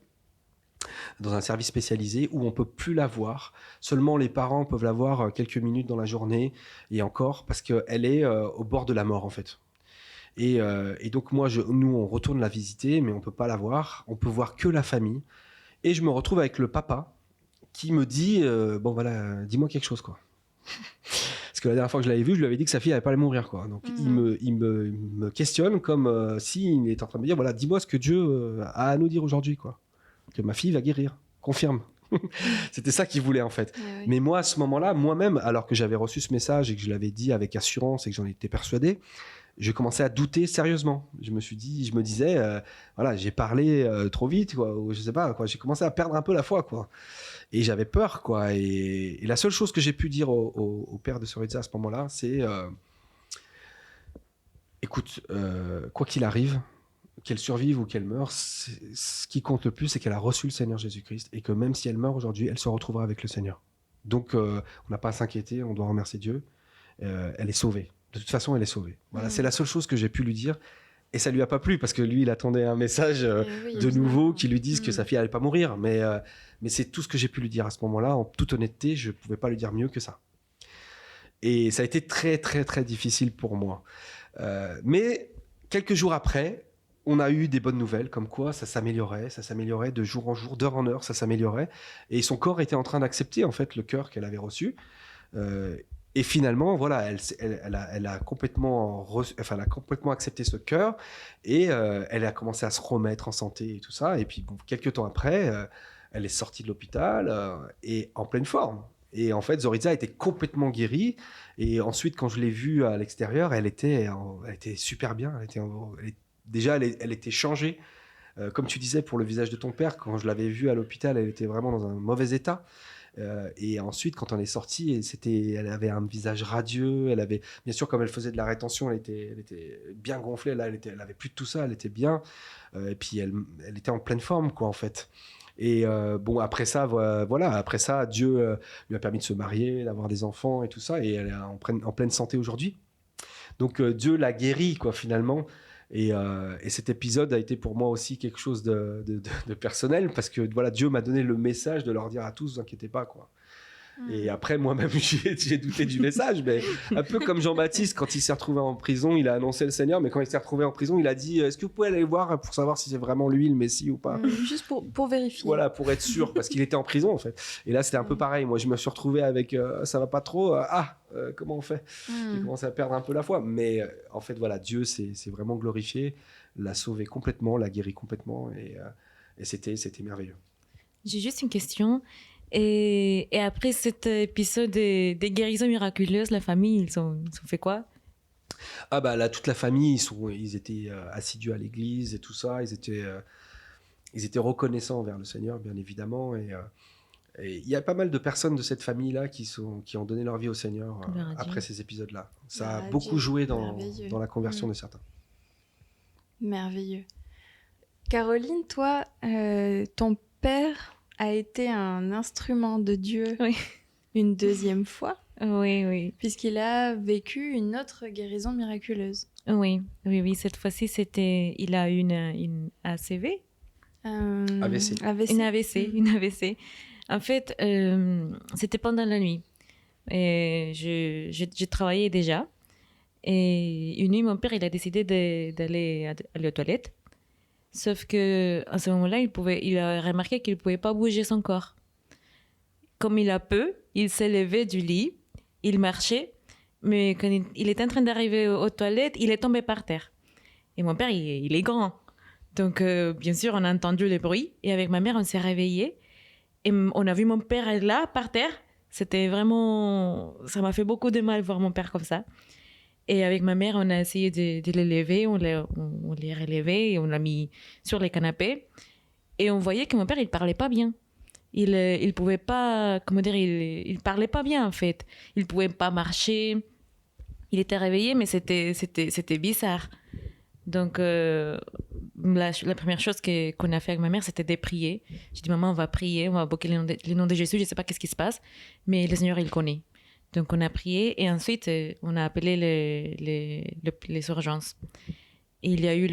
dans un service spécialisé où on peut plus la voir. Seulement les parents peuvent la voir quelques minutes dans la journée, et encore parce qu'elle est au bord de la mort, en fait. Et donc nous on retourne la visiter, mais on peut pas la voir. On peut voir que la famille. Et je me retrouve avec le papa qui me dit bon voilà, dis-moi quelque chose, quoi. Parce que la dernière fois que je l'avais vu, je lui avais dit que sa fille n'allait pas mourir, quoi. Donc il me questionne comme s'il est en train de me dire voilà, dis-moi ce que Dieu a à nous dire aujourd'hui, quoi. Que ma fille va guérir, confirme. C'était ça qu'il voulait, en fait.
Oui.
Mais moi, à ce moment-là, moi-même, alors que j'avais reçu ce message et que je l'avais dit avec assurance et que j'en étais persuadé, je commençais à douter sérieusement. Je me disais, voilà, j'ai parlé trop vite, quoi, ou je sais pas, quoi. J'ai commencé à perdre un peu la foi, quoi. Et j'avais peur, quoi. Et la seule chose que j'ai pu dire au père de Soritza à ce moment-là, c'est, écoute, quoi qu'il arrive, qu'elle survive ou qu'elle meure, ce qui compte le plus, c'est qu'elle a reçu le Seigneur Jésus-Christ et que même si elle meurt aujourd'hui, elle se retrouvera avec le Seigneur. Donc, on n'a pas à s'inquiéter, on doit remercier Dieu. Elle est sauvée. De toute façon, elle est sauvée. Voilà, c'est la seule chose que j'ai pu lui dire. Et ça lui a pas plu parce que lui, il attendait un message de nouveau qui lui dise que sa fille allait pas mourir. Mais c'est tout ce que j'ai pu lui dire à ce moment-là. En toute honnêteté, je pouvais pas lui dire mieux que ça. Et ça a été très, très, très difficile pour moi. Mais quelques jours après, on a eu des bonnes nouvelles, comme quoi ça s'améliorait de jour en jour, d'heure en heure, ça s'améliorait. Et son corps était en train d'accepter en fait le cœur qu'elle avait reçu. Et finalement, voilà, elle a complètement accepté ce cœur et elle a commencé à se remettre en santé et tout ça. Et puis, bon, quelques temps après, elle est sortie de l'hôpital et en pleine forme. Et en fait, Zoritza était complètement guérie. Et ensuite, quand je l'ai vue à l'extérieur, elle était super bien. Elle était changée. Comme tu disais, pour le visage de ton père, quand je l'avais vue à l'hôpital, elle était vraiment dans un mauvais état. Et ensuite, quand on est sorti, elle avait un visage radieux. Elle avait, bien sûr, comme elle faisait de la rétention, elle était bien gonflée. Là, elle avait plus de tout ça. Elle était bien. Et puis, elle était en pleine forme, quoi, en fait. Et bon, après ça, voilà. Après ça, Dieu lui a permis de se marier, d'avoir des enfants et tout ça. Et elle est en pleine santé aujourd'hui. Donc, Dieu l'a guérie, quoi, finalement. Et cet épisode a été pour moi aussi quelque chose de personnel parce que voilà, Dieu m'a donné le message de leur dire à tous, vous inquiétez pas, quoi. Et après, moi-même, j'ai douté du message, mais un peu comme Jean-Baptiste, quand il s'est retrouvé en prison, il a annoncé le Seigneur, mais quand il s'est retrouvé en prison, il a dit, est-ce que vous pouvez aller voir pour savoir si c'est vraiment lui le Messie ou pas?
Juste pour vérifier.
Voilà, pour être sûr, parce qu'il était en prison, en fait. Et là, c'était un peu pareil. Moi, je me suis retrouvé avec, ça va pas trop, comment on fait? J'ai commencé à perdre un peu la foi. Mais en fait, voilà, Dieu s'est vraiment glorifié, l'a sauvé complètement, l'a guéri complètement, et c'était merveilleux.
J'ai juste une question. Et après cet épisode des guérisons miraculeuses, la famille, ils ont fait quoi?
Ah bah là, toute la famille, ils étaient assidus à l'église et tout ça. Ils étaient reconnaissants envers le Seigneur, bien évidemment. Et il y a pas mal de personnes de cette famille-là qui ont donné leur vie au Seigneur après ces épisodes-là. Ça a beaucoup joué dans la conversion de certains.
Merveilleux. Caroline, toi, ton père a été un instrument de Dieu une deuxième fois.
Oui.
Puisqu'il a vécu une autre guérison miraculeuse.
Oui. Cette fois-ci, il a eu une ACV.
AVC.
Une AVC. En fait, c'était pendant la nuit. Et j'ai travaillé déjà. Et une nuit, mon père, il a décidé d'aller aux toilettes. Sauf qu'à ce moment-là, il a remarqué qu'il ne pouvait pas bouger son corps. Comme il a peu, il s'est levé du lit, il marchait, mais quand il était en train d'arriver aux toilettes, il est tombé par terre. Et mon père, il est grand. Donc, bien sûr, on a entendu le bruit. Et avec ma mère, on s'est réveillés. Et on a vu mon père là, par terre. C'était vraiment... Ça m'a fait beaucoup de mal voir mon père comme ça. Et avec ma mère, on a essayé de le lever, on l'a relevé et on l'a mis sur les canapés. Et on voyait que mon père, il parlait pas bien. Il pouvait pas, comment dire, il parlait pas bien en fait. Il pouvait pas marcher. Il était réveillé, mais c'était bizarre. Donc, la première chose qu'on a fait avec ma mère, c'était de prier. J'ai dit, maman, on va prier, on va invoquer le nom de Jésus. Je sais pas qu'est-ce qui se passe, mais le Seigneur, il connaît. Donc, on a prié et ensuite, on a appelé les urgences. Et il y a eu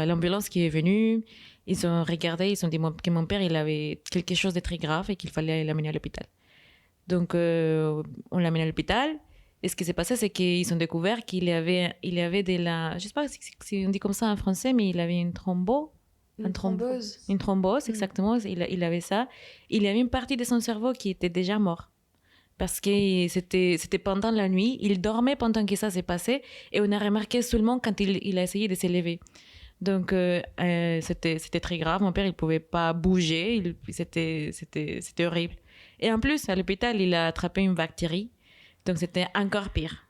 l'ambulance qui est venue. Ils ont regardé, ils ont dit que mon père, il avait quelque chose de très grave et qu'il fallait l'amener à l'hôpital. Donc, on l'a amené à l'hôpital. Et ce qui s'est passé, c'est qu'ils ont découvert qu'il y avait de la... Je ne sais pas si on dit comme ça en français, mais il avait une thrombose.
Une thrombose.
Une thrombose, exactement. Il avait ça. Il y avait une partie de son cerveau qui était déjà mort. Parce que c'était pendant la nuit. Il dormait pendant que ça s'est passé. Et on a remarqué seulement quand il a essayé de se lever. Donc, c'était très grave. Mon père, il ne pouvait pas bouger. C'était horrible. Et en plus, à l'hôpital, il a attrapé une bactérie. Donc, c'était encore pire.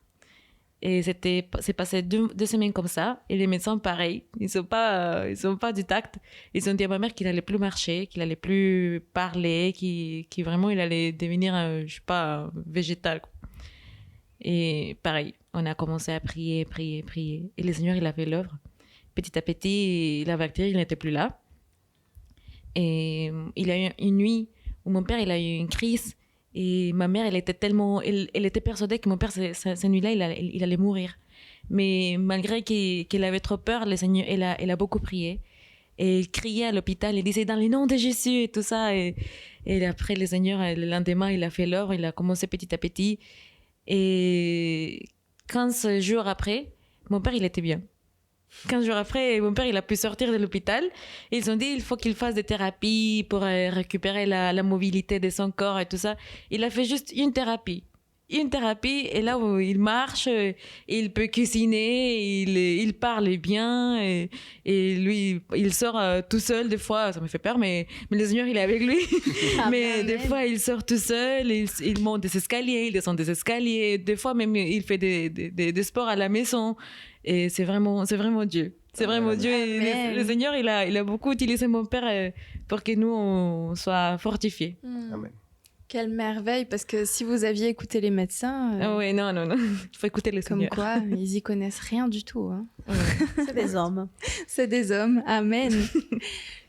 Et c'est passé 2 semaines comme ça. Et les médecins, pareil, ils sont pas du tact. Ils ont dit à ma mère qu'il allait plus marcher, qu'il allait plus parler, qu'il vraiment il allait devenir, je sais pas, végétal. Et pareil, on a commencé à prier. Et le Seigneur, il a fait l'œuvre. Petit à petit, la bactérie, il n'était plus là. Et il y a eu une nuit où mon père, il a eu une crise. Et ma mère, elle était persuadée que mon père, cette nuit-là, il allait mourir. Mais malgré qu'il avait trop peur, le Seigneur, elle a beaucoup prié. Et il criait à l'hôpital, il disait dans le nom de Jésus et tout ça. Et après, le Seigneur, le lendemain, il a fait l'œuvre, il a commencé petit à petit. Et 15 jours après, mon père, il était bien. 15 jours après, mon père, il a pu sortir de l'hôpital. Ils ont dit il faut qu'il fasse des thérapies pour récupérer la mobilité de son corps et tout ça. Il a fait juste une thérapie, et là où il marche, il peut cuisiner, il parle bien, et lui, il sort tout seul des fois. Ça me fait peur, mais le Seigneur, il est avec lui. Mais des fois, il sort tout seul, il monte des escaliers, il descend des escaliers. Des fois, même, il fait des sports à la maison. Et c'est vraiment Dieu. C'est vraiment Dieu. Et le Seigneur, il a beaucoup utilisé mon père pour que nous, on soit fortifiés.
Amen.
Quelle merveille, parce que si vous aviez écouté les médecins...
Ah oui, non. Il faut écouter le Seigneur.
Comme quoi, ils y connaissent rien du tout. Hein.
C'est des hommes.
C'est des hommes. Amen.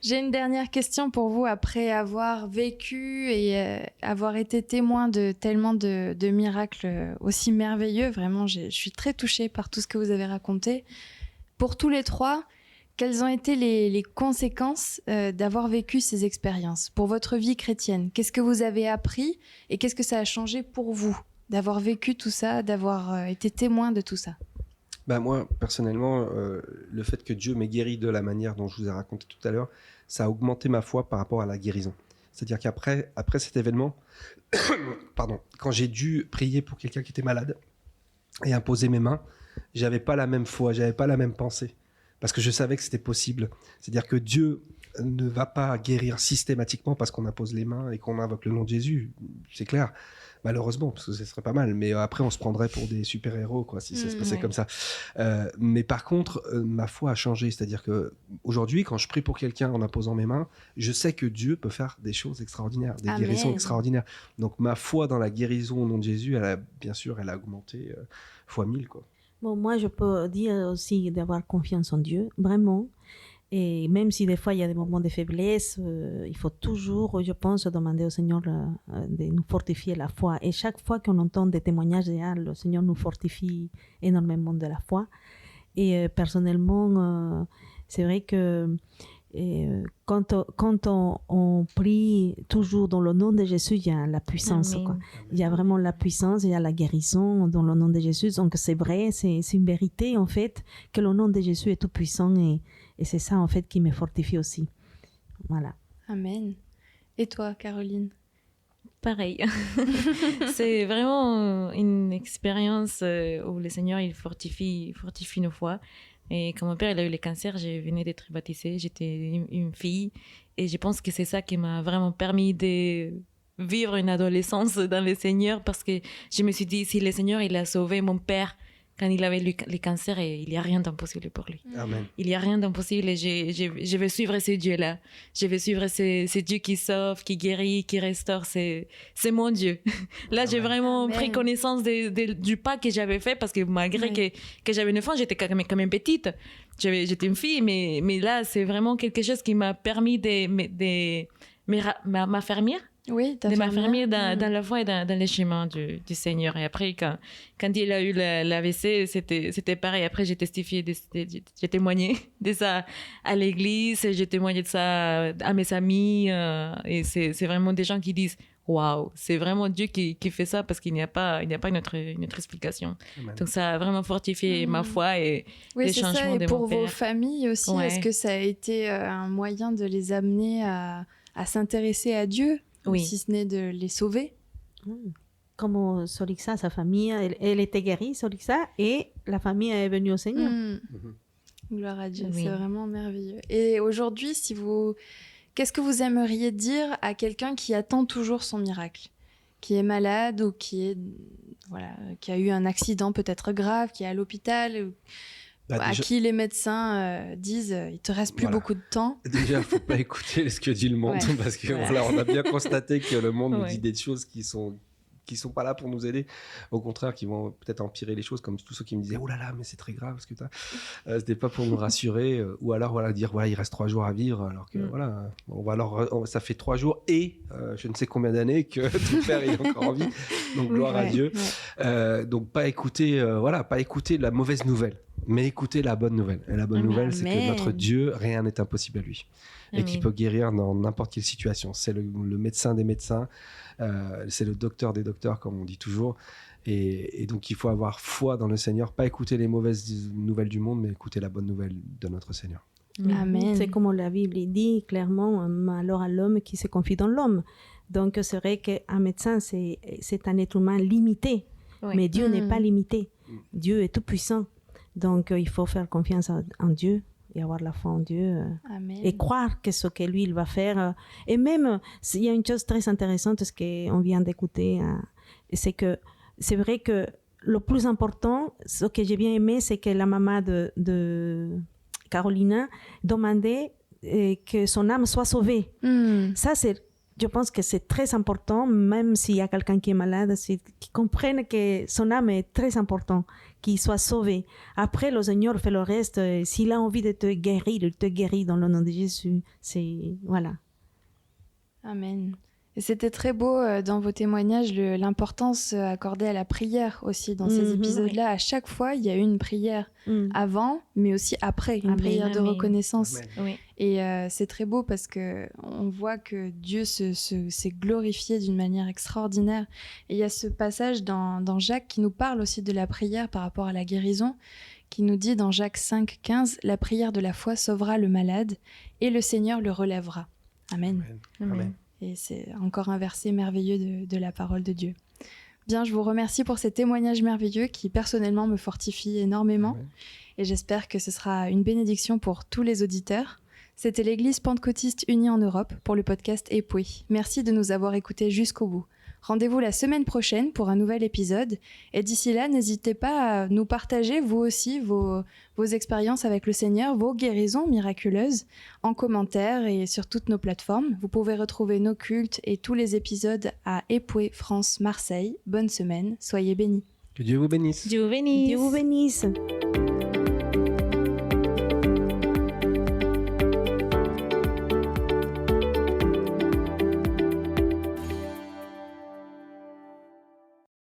J'ai une dernière question pour vous. Après avoir vécu et avoir été témoin de tellement de miracles aussi merveilleux, vraiment, je suis très touchée par tout ce que vous avez raconté. Pour tous les trois, quelles ont été les conséquences d'avoir vécu ces expériences pour votre vie chrétienne? Qu'est-ce que vous avez appris et qu'est-ce que ça a changé pour vous d'avoir vécu tout ça, d'avoir été témoin de tout ça?
Moi, personnellement, le fait que Dieu m'ait guéri de la manière dont je vous ai raconté tout à l'heure, ça a augmenté ma foi par rapport à la guérison. C'est-à-dire qu'après cet événement, quand j'ai dû prier pour quelqu'un qui était malade et imposer mes mains, j'avais pas la même foi, j'avais pas la même pensée. Parce que je savais que c'était possible. C'est-à-dire que Dieu ne va pas guérir systématiquement parce qu'on impose les mains et qu'on invoque le nom de Jésus. C'est clair. Malheureusement, parce que ce serait pas mal. Mais après, on se prendrait pour des super-héros, quoi, si ça se passait comme ça. Mais par contre, ma foi a changé. C'est-à-dire qu'aujourd'hui, quand je prie pour quelqu'un en imposant mes mains, je sais que Dieu peut faire des choses extraordinaires, des guérisons extraordinaires. Donc ma foi dans la guérison au nom de Jésus, elle a augmenté fois 1000, quoi.
Bon, moi, je peux dire aussi d'avoir confiance en Dieu, vraiment. Et même si des fois, il y a des moments de faiblesse, il faut toujours, je pense, demander au Seigneur de nous fortifier la foi. Et chaque fois qu'on entend des témoignages, le Seigneur nous fortifie énormément de la foi. Et personnellement, c'est vrai que quand on prie toujours dans le nom de Jésus, il y a la puissance. Quoi. Il y a vraiment la puissance, il y a la guérison dans le nom de Jésus. Donc c'est vrai, c'est une vérité en fait que le nom de Jésus est tout puissant et c'est ça en fait qui me fortifie aussi. Voilà.
Amen. Et toi, Caroline?
Pareil. C'est vraiment une expérience où le Seigneur il fortifie nos foi. Et quand mon père il a eu le cancer, je venais d'être baptisée, j'étais une fille. Et je pense que c'est ça qui m'a vraiment permis de vivre une adolescence dans le Seigneur, parce que je me suis dit, si le Seigneur il a sauvé mon père quand il avait le cancer, et il n'y a rien d'impossible pour lui.
Amen.
Il n'y a rien d'impossible et je vais suivre ce Dieu-là. Je vais suivre ce Dieu qui sauve, qui guérit, qui restaure. C'est mon Dieu. Là, j'ai vraiment pris connaissance du pas que j'avais fait, parce que malgré que j'avais 9 ans, j'étais quand même petite. J'étais une fille, mais là, c'est vraiment quelque chose qui m'a permis de m'affermir.
Oui,
de m'affermir dans la foi et dans les chemins du Seigneur. Et après, quand il a eu l'AVC, c'était pareil. Après, j'ai témoigné de ça à l'église, j'ai témoigné de ça à mes amis. Et c'est vraiment des gens qui disent waouh, c'est vraiment Dieu qui fait ça, parce qu'il n'y a pas une autre explication. Amen. Donc ça a vraiment fortifié ma foi et les changements de mon père.
Et pour vos familles aussi, est-ce que ça a été un moyen de les amener à s'intéresser à Dieu?
Oui.
Si ce n'est de les sauver.
Comme Solixa, sa famille, elle était guérie, Solixa, et la famille est venue au Seigneur.
Gloire à Dieu, c'est vraiment merveilleux. Et aujourd'hui, qu'est-ce que vous aimeriez dire à quelqu'un qui attend toujours son miracle? qui est malade ou qui a eu un accident peut-être grave, qui est à l'hôpital, à qui les médecins disent il te reste plus beaucoup de temps.
Déjà, il ne faut pas écouter ce que dit le monde, parce que voilà, on a bien constaté que le monde nous dit des choses qui sont pas là pour nous aider, au contraire, qui vont peut-être empirer les choses, comme tous ceux qui me disaient oh là là, mais c'est très grave ce que tu as. C'était pas pour nous rassurer, ou alors dire il reste 3 jours à vivre, alors que ça fait 3 jours et je ne sais combien d'années que ton père est encore en vie, donc gloire à Dieu. Donc pas écouter la mauvaise nouvelle, mais écouter la bonne nouvelle. Et la bonne nouvelle, c'est que notre Dieu, rien n'est impossible à lui. Et qui peut guérir dans n'importe quelle situation. C'est le médecin des médecins, c'est le docteur des docteurs, comme on dit toujours. Et donc, il faut avoir foi dans le Seigneur, pas écouter les mauvaises nouvelles du monde, mais écouter la bonne nouvelle de notre Seigneur.
Amen. C'est comme la Bible dit clairement, malheur à l'homme qui se confie dans l'homme. Donc, c'est vrai qu'un médecin, c'est un être humain limité, mais Dieu n'est pas limité. Dieu est tout puissant. Donc, il faut faire confiance en Dieu et avoir la foi en Dieu et croire que ce que lui, il va faire. Et même, il y a une chose très intéressante, ce qu'on vient d'écouter, c'est que c'est vrai que le plus important, ce que j'ai bien aimé, c'est que la maman de Carolina demandait que son âme soit sauvée. Ça, je pense que c'est très important, même s'il y a quelqu'un qui est malade, qu'il comprenne que son âme est très importante, qu'il soit sauvé. Après, le Seigneur fait le reste. S'il a envie de te guérir, il te guérit dans le nom de Jésus. Voilà.
Amen. Et c'était très beau dans vos témoignages, l'importance accordée à la prière aussi dans ces épisodes-là. À chaque fois, il y a eu une prière avant, mais aussi après, une prière de reconnaissance. Et c'est très beau parce qu'on voit que Dieu s'est glorifié d'une manière extraordinaire. Et il y a ce passage dans Jacques qui nous parle aussi de la prière par rapport à la guérison, qui nous dit dans Jacques 5,15 « La prière de la foi sauvera le malade et le Seigneur le relèvera. » Amen.
Amen.
Et c'est encore un verset merveilleux de la parole de Dieu. Bien, je vous remercie pour ces témoignages merveilleux qui personnellement me fortifient énormément. Et j'espère que ce sera une bénédiction pour tous les auditeurs. C'était l'Église pentecôtiste unie en Europe pour le podcast Époué. Merci de nous avoir écoutés jusqu'au bout. Rendez-vous la semaine prochaine pour un nouvel épisode. Et d'ici là, n'hésitez pas à nous partager, vous aussi, vos expériences avec le Seigneur, vos guérisons miraculeuses, en commentaire et sur toutes nos plateformes. Vous pouvez retrouver nos cultes et tous les épisodes à Époué France Marseille. Bonne semaine, soyez bénis.
Que Dieu vous bénisse.
Dieu vous bénisse.
Dieu vous bénisse.